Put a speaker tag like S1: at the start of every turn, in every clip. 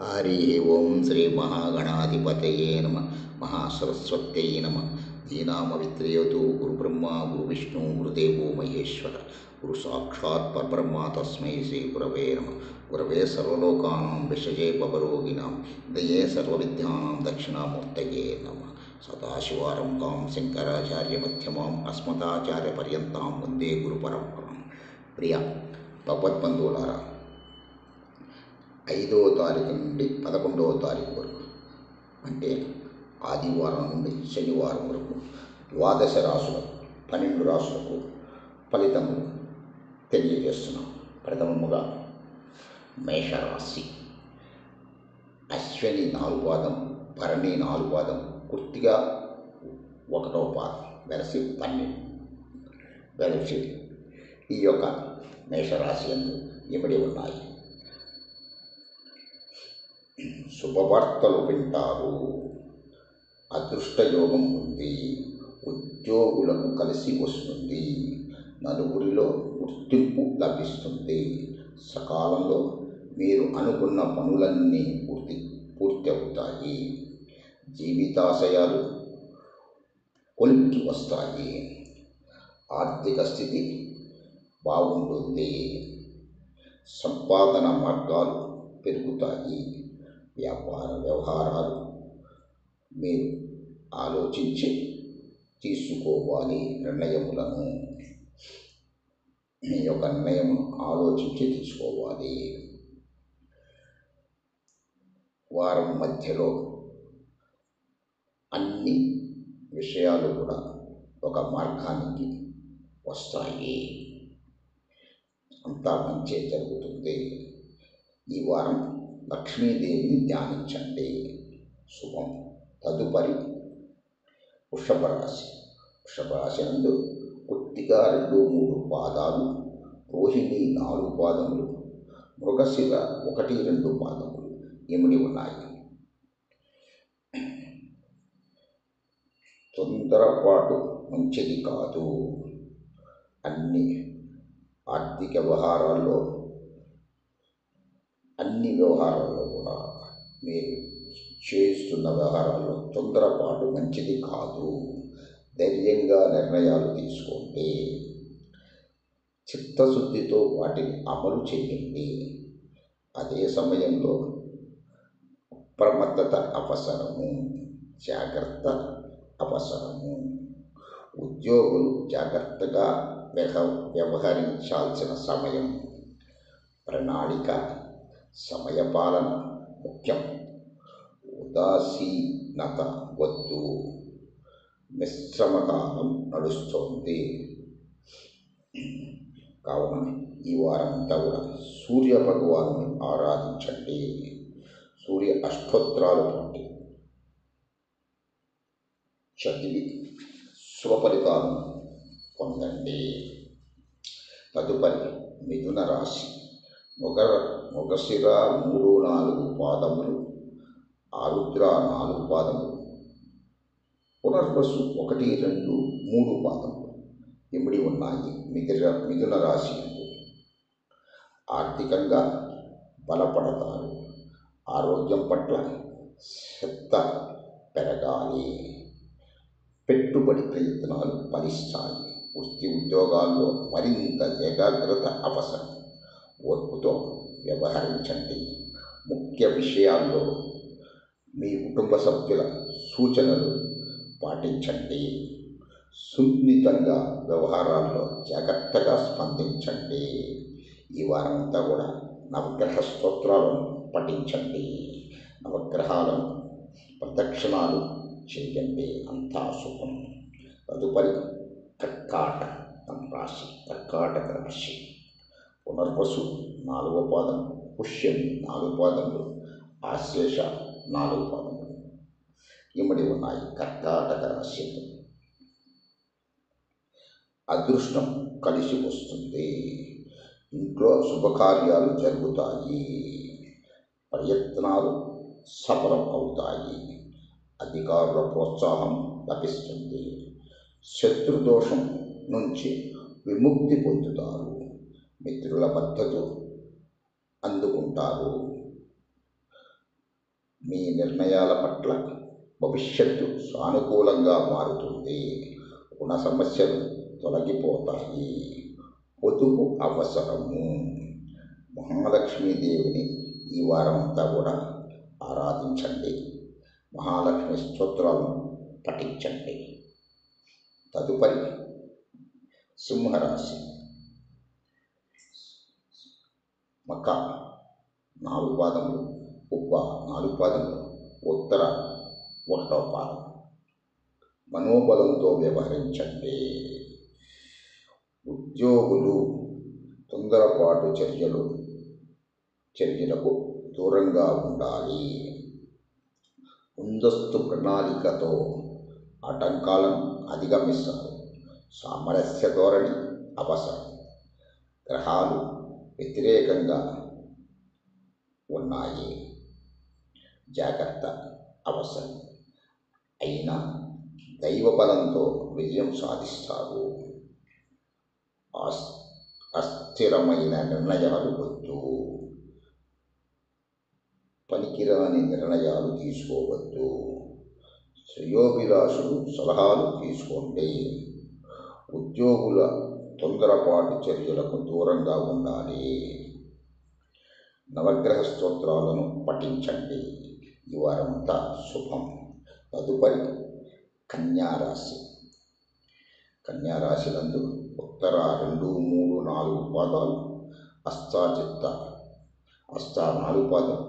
S1: హరి ఓం శ్రీ మహాగణాధిపతయే నమ మహాసరస్వత్యై నమ దీనామవిత్రయతు గురుబ్రహ్మ గురువిష్ణు గురుదేవో మహేశ్వర గురు సాక్షాత్ పరబ్రహ్మ తస్మై శ్రీ గురవే నమ గురవే సర్వలోకానాం విషజే పవరోగిణాం దయే సర్వవిద్యానాం దక్షిణామూర్తయే నమ సదాశివారంభాం శంకరాచార్యమధ్యమాం అస్మదాచార్యపర్యంతాం వందే గురు పరంపరాం. ప్రియ భగవద్బంధువులారా, 5వ తారీఖు నుండి 11వ తారీఖు వరకు, అంటే ఆదివారం నుండి శనివారం వరకు ద్వాదశ రాశులకు 12 రాశులకు ఫలితములు తెలియజేస్తున్నాం. ప్రథమముగా మేషరాశి. అశ్విని 4 పాదం, భరణి 4 పాదం, కృత్తిక 1వ పాదం వెరసి 12 వెరసి ఈ యొక్క మేషరాశి యందు ఇమిడి ఉన్నాయి. శుభవార్తలు వింటారు, అదృష్టయోగం ఉంది, ఉద్యోగులకు కలిసి వస్తుంది, నలుగురిలో గుర్తింపు లభిస్తుంది, సకాలంలో మీరు అనుకున్న పనులన్నీ పూర్తి అవుతాయి, జీవితాశయాలు కొలిక్కి వస్తాయి, ఆర్థిక స్థితి బాగుంటుంది, సంపాదన మార్గాలు పెరుగుతాయి, వ్యాపార వ్యవహారాలు మీరు ఆలోచించి తీసుకోవాలి. నిర్ణయములను మీ యొక్క నిర్ణయం ఆలోచించి తీసుకోవాలి. వారం మధ్యలో అన్ని విషయాలు కూడా ఒక మార్గానికి వస్తాయి. అంతా మంచి జరుగుతుంది. ఈ వారం లక్ష్మీదేవిని ధ్యానించండి, శుభం. తదుపరి వృషభ రాశి. వృషభ రాశి నందు కృత్తిక 2, 3 పాదాలు, రోహిణి 4 పాదములు, మృగశిర 1, 2 పాదములు ఇమిడి ఉన్నాయి. తొందరపాటు మంచిది కాదు. అన్ని ఆర్థిక వ్యవహారాల్లో అన్ని వ్యవహారాల్లో కూడా మీరు చేస్తున్న వ్యవహారాల్లో తొందరపాటు మంచిది కాదు. ధైర్యంగా నిర్ణయాలు తీసుకోండి. చిత్తశుద్ధితో వాటిని అమలు చేయండి. అదే సమయంలో అప్రమత్తత అవసరము, జాగ్రత్త అవసరము. ఉద్యోగులు జాగ్రత్తగా వ్యవహరించాల్సిన సమయం. ప్రణాళిక, సమయపాలన ముఖ్యం. ఉదాసీనత వద్దు. మిశ్రమకాలం నడుస్తోంది కావున ఈ వారంతా కూడా సూర్య భగవాను ఆరాధించండి. సూర్య అష్టోత్తరాలు చదివి శుభ ఫలితాలను పొందండి. తదుపరి మిథున రాశి. మృగశిర 3, 4 పాదములు, ఆరుద్ర 4 పాదములు, పునర్వసు 1, 2, 3 పాదములు ఇమిడి ఉన్నాయి. మిథున రాశి ఆర్థికంగా బలపడతారు. ఆరోగ్యం పట్ల శ్రద్ధ పెరగాలి. పెట్టుబడి ప్రయత్నాలు ఫలిస్తాయి. వృత్తి ఉద్యోగాల్లో మరింత ఏకాగ్రత అవసరం. ఓర్పుతో వ్యవహరించండి. ముఖ్య విషయాల్లో మీ కుటుంబ సభ్యుల సూచనలు పాటించండి. సున్నితంగా వ్యవహారాల్లో జాగ్రత్తగా స్పందించండి. ఈ వారంతా కూడా నవగ్రహ స్తోత్రాలను పఠించండి. నవగ్రహాలను ప్రదక్షిణాలు చేయండి. అంతా శుభం. తదుపరి కర్కాటక రాశి. పునర్వసు 4వ పాదం, పుష్యమి 4 పాదములు, ఆశ్లేష 4 పాదములు ఇమిడి ఉన్నాయి. కర్కాటక రాశి అదృష్టం కలిసి వస్తుంది. ఇంట్లో శుభకార్యాలు జరుగుతాయి. ప్రయత్నాలు సఫలం అవుతాయి. అధికారుల ప్రోత్సాహం లభిస్తుంది. శత్రుదోషం నుంచి విముక్తి పొందుతారు. మిత్రుల మద్దతు అందుకుంటారు. మీ నిర్ణయాల పట్ల భవిష్యత్తు సానుకూలంగా మారుతుంది. రుణ సమస్యలు తొలగిపోతాయి. పొదుపు అవసరము. మహాలక్ష్మీదేవిని ఈ వారం అంతా కూడా ఆరాధించండి. మహాలక్ష్మి స్తోత్రాలను పఠించండి. తదుపరి సింహరాశి. మక 4 పాదములు, ఉబ్బ 4 పాదములు, ఉత్తర 1వ పాదం. మనోబలంతో వ్యవహరించండి. ఉద్యోగులు తొందరపాటు చర్యలకు దూరంగా ఉండాలి. ముందస్తు ప్రణాళికతో ఆటంకాలను అధిగమిస్తారు. సామరస్య ధోరణి అవసరం. గ్రహాలు వ్యతిరేకంగా ఉన్నాయి. జాగ్రత్త అవసరం. అయినా దైవ బలంతో విజయం సాధిస్తారు. అస్థిరమైన నిర్ణయాలు వద్దు. పనికిరాని నిర్ణయాలు తీసుకోవద్దు. శ్రేయోభిలాషులు సలహాలు తీసుకోండి. ఉద్యోగుల తొందరపాటు చర్యలకు దూరంగా ఉండాలి. నవగ్రహ స్తోత్రాలను పఠించండి. ఈ వారమంతా శుభం. తదుపరి కన్యారాశి. కన్యారాశిలందు ఉత్తర 2, 3, 4 పాదాలు, హస్త 4 పాదాలు,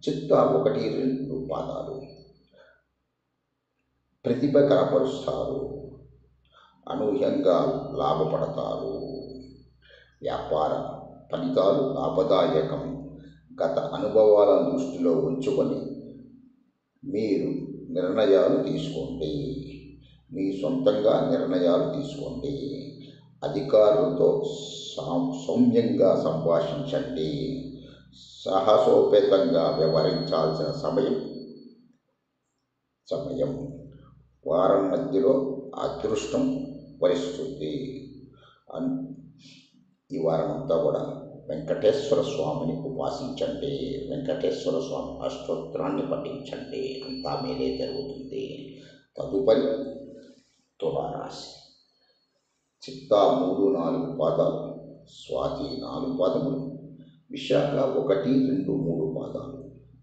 S1: చిత్త 1, 2 పాదాలు. ప్రతిభ కనపరుస్తారు. అనూహ్యంగా లాభపడతారు. వ్యాపార ఫలితాలు లాభదాయకం. గత అనుభవాలను దృష్టిలో ఉంచుకొని మీరు నిర్ణయాలు తీసుకోండి. మీ సొంతంగా నిర్ణయాలు తీసుకోండి. అధికారులతో సౌమ్యంగా సంభాషించండి. సాహసోపేతంగా వ్యవహరించాల్సిన సమయం. వారం మధ్యలో అదృష్టం వరిస్తుంది. ఈ వారం అంతా కూడా వెంకటేశ్వర స్వామిని ఉపాసించండి. వెంకటేశ్వర స్వామి అష్టోత్తరాన్ని పఠించండి. అంతా మేలే జరుగుతుంది. తదుపరి తులారాశి. చిత్త 3, 4 పాదాలు, స్వాతి 4 పాదములు, విశాఖ 1, 2, 3 పాదాలు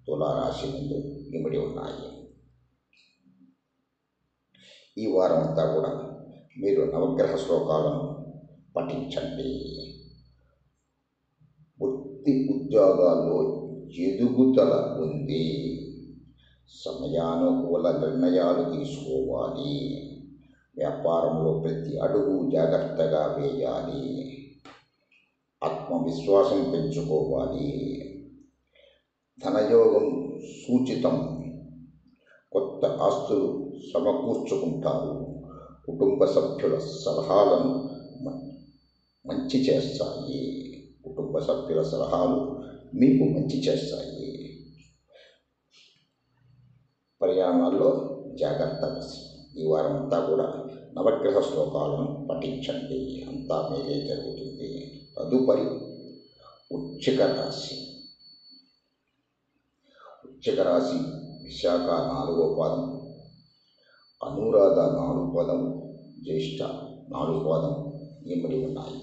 S1: తులారాశి ముందు ఇమిడి ఉన్నాయి. ఈ వారం అంతా కూడా మీరు నవగ్రహ శ్లోకాలను పఠించండి. వృత్తి ఉద్యోగాల్లో ఎదుగుదల ఉంది. సమయానుకూల నిర్ణయాలు తీసుకోవాలి. వ్యాపారంలో ప్రతి అడుగు జాగ్రత్తగా వేయాలి. ఆత్మవిశ్వాసం పెంచుకోవాలి. ధనయోగం సూచితం. కొత్త ఆస్తులు సమకూర్చుకుంటారు. కుటుంబ సభ్యుల సలహాలను మంచి చేస్తాయి. కుటుంబ సభ్యుల సలహాలు మీకు మంచి చేస్తాయి. ప్రయాణాల్లో జాగ్రత్త. ఈ వారం అంతా కూడా నవగ్రహ శ్లోకాలను పఠించండి. అంతా మేలే జరుగుతుంది. తదుపరి వృశ్చిక రాశి. వృశ్చిక రాశి విశాఖ 4వ పాదం, అనురాధ 4 పాదం, జ్యేష్ఠ 4 పాదం ఇమిడి ఉన్నాయి.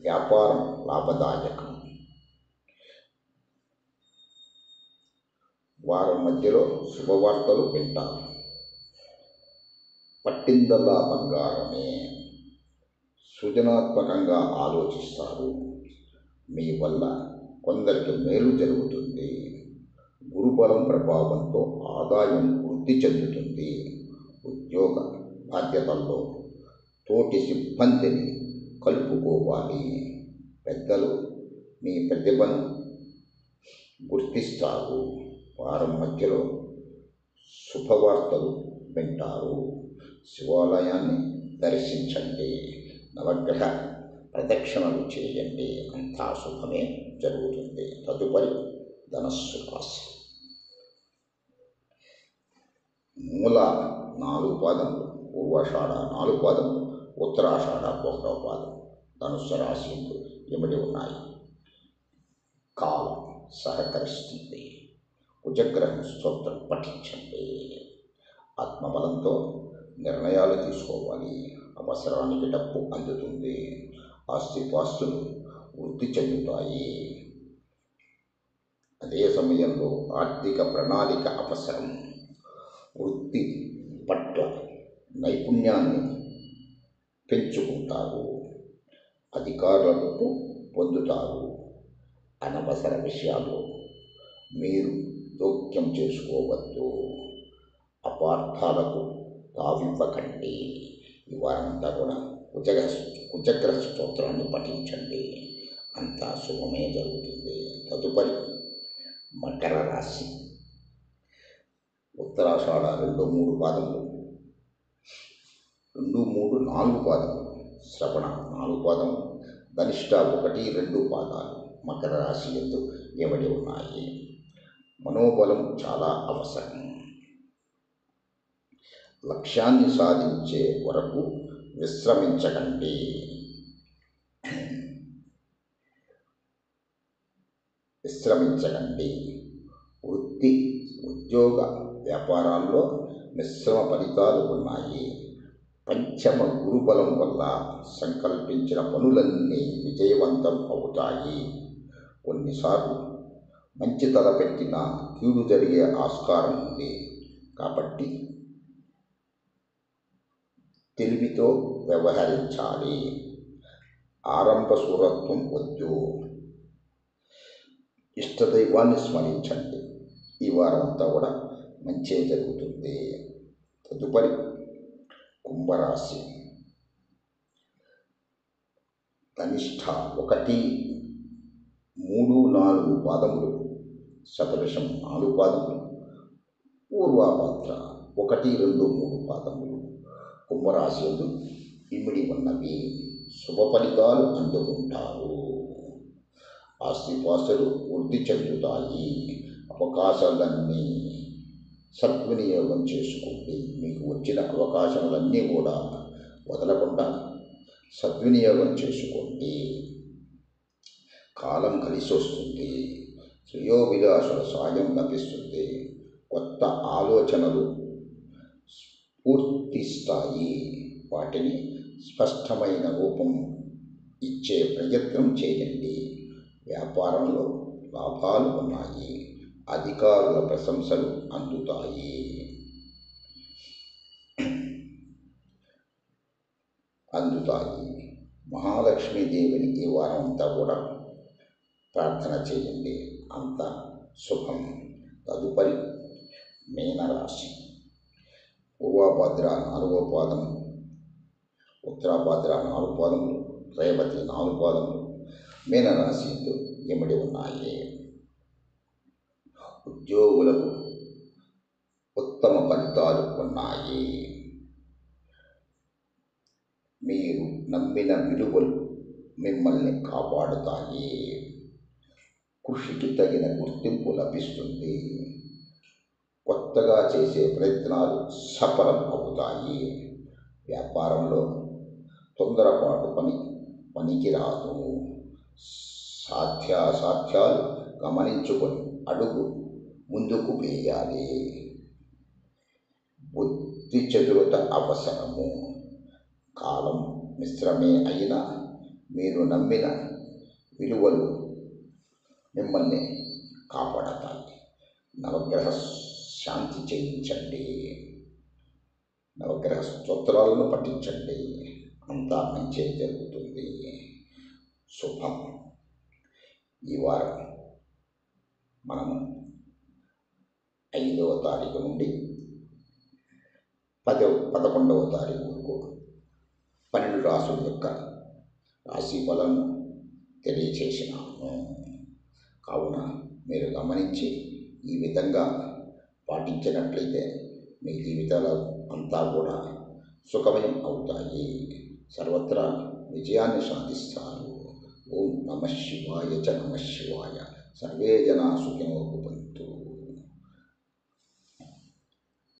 S1: వ్యాపారం లాభదాయకం. వారం మధ్యలో శుభవార్తలు వింటారు. పట్టిందల్లా బంగారమే. సృజనాత్మకంగా ఆలోచిస్తారు. మీ వల్ల కొందరికి మేలు జరుగుతుంది. గురుబలం ప్రభావంతో ఆదాయం వృద్ధి చెందుతుంది. ఉద్యోగ బాధ్యతల్లో తోటి సిబ్బందిని కలుపుకోవాలి. పెద్దలు మీ ప్రతిభను గుర్తిస్తారు. వారం మధ్యలో శుభవార్తలు వింటారు. శివాలయాన్ని దర్శించండి. నవగ్రహ ప్రదక్షిణలు చేయండి. అంతా శుభమే జరుగుతుంది. తదుపరి ధనస్సు రాశి. మూల 4 పాదములు, పూర్వాషాఢ 4 పాదములు, ఉత్తరాషాఢ 1వ పాదం ధనుస్సు రాశి ఇమిడి ఉన్నాయి. కాలం సహకరిస్తుంది. కుజగ్రహం స్తోత్రం పఠించండి. ఆత్మబలంతో నిర్ణయాలు తీసుకోవాలి. అవసరానికి డబ్బు అందుతుంది. ఆస్తిపాస్తులు వృద్ధి చెందుతాయి. అదే సమయంలో ఆర్థిక ప్రణాళిక అవసరం. వృత్తి పట్ల నైపుణ్యాన్ని పెంచుకుంటారు. అధికారులకు పొందుతారు. అనవసర విషయాల్లో మీరు జోక్యం చేసుకోవద్దు. అపార్థాలకు తావివ్వకండి. ఈ వారంతా కూడా కుజగ్రహ స్తోత్రాన్ని పఠించండి. అంతా శుభమే జరుగుతుంది. తదుపరి మకర రాశి. ఉత్తరాషాఢ 2, 3 పాదములు, 2, 3, 4 పాదములు, శ్రవణ 4 పాదములు, ధనిష్ట 1, 2 పాదాలు మకర రాశి యందు ఇవ్వబడి ఉన్నాయి. మనోబలం చాలా అవసరం. లక్ష్యాన్ని సాధించే వరకు విశ్రమించకండి. వృత్తి, ఉద్యోగ, వ్యాపారాల్లో మిశ్రమ ఫలితాలు ఉన్నాయి. పంచమ గురుబలం వల్ల సంకల్పించిన పనులన్నీ విజయవంతం అవుతాయి. కొన్నిసార్లు మంచి తలపెట్టిన కీడు జరిగే ఆస్కారం ఉంది. కాబట్టి తెలివితో వ్యవహరించాలి. ఆరంభ శూరత్వం వద్దు. ఇష్టదైవాన్ని స్మరించండి. ఈ వారం అంతా కూడా మంచే జరుగుతుంది. తదుపరి కుంభరాశి. ధనిష్ట 1, 3, 4 పాదములు, శతభిషం 4 పాదములు, పూర్వాభాద్ర 1, 2, 3 పాదములు కుంభరాశి యందు ఇమిడి ఉన్నవి. శుభ ఫలితాలు అందుకుంటారు. ఆస్తిపాస్తులు వృద్ధి చెందుతాయి. అవకాశాలన్నీ సద్వినియోగం చేసుకోండి. మీకు వచ్చిన అవకాశాలన్నీ కూడా వదలకుండా సద్వినియోగం చేసుకోండి. కాలం కలిసి వస్తుంది. శ్రేయోభిలాషుల సాయం లభిస్తుంది. కొత్త ఆలోచనలు స్ఫూర్తిస్తాయి. వాటిని స్పష్టమైన రూపం ఇచ్చే ప్రయత్నం చేయండి. వ్యాపారంలో లాభాలు ఉన్నాయి. అధికారుల ప్రశంసలు అందుతాయి. మహాలక్ష్మీదేవిని ఈ వారం అంతా కూడా ప్రార్థన చేయండి. అంత శుభం. తదుపరి మీనరాశి. పూర్వభద్ర 4వ పాదం, ఉత్తరాభద్ర 4 పాదములు, రేవతి 4 పాదములు మీనరాశి ఇమిడి ఉన్నాయి. ఉద్యోగులకు ఉత్తమ ఫలితాలు ఉన్నాయి. మీరు నమ్మిన విలువలు మిమ్మల్ని కాపాడుతాయి. కృషికి తగిన గుర్తింపు లభిస్తుంది. కొత్తగా చేసే ప్రయత్నాలు సఫలం అవుతాయి. వ్యాపారంలో తొందరపాటు పనికిరాదు. సాధ్యాసాధ్యాలు గమనించుకొని అడుగు ముందుకు వేయాలి. బుద్ధి చతురత అవసరము. కాలం మిశ్రమే అయినా మీరు నమ్మిన విలువలు మిమ్మల్ని కాపాడతాయి. నవగ్రహ శాంతి చేయించండి. నవగ్రహ స్తోత్రాలను పఠించండి. అంతా మంచి జరుగుతుంది. శుభం. ఈ వారం మనము 5వ తారీఖు నుండి 11వ తారీఖు వరకు 12 రాసుల యొక్క రాశి ఫలను తెలియచేసినాము. కావున మీరు గమనించి ఈ విధంగా పాటించినట్లయితే మీ జీవితాలు అంతా కూడా సుఖమయం అవుతాయి. సర్వత్రా విజయాన్ని సాధిస్తారు. ఓం నమః శివాయ చ నమః శివాయ. సర్వే జనా సుఖినో భవంతు.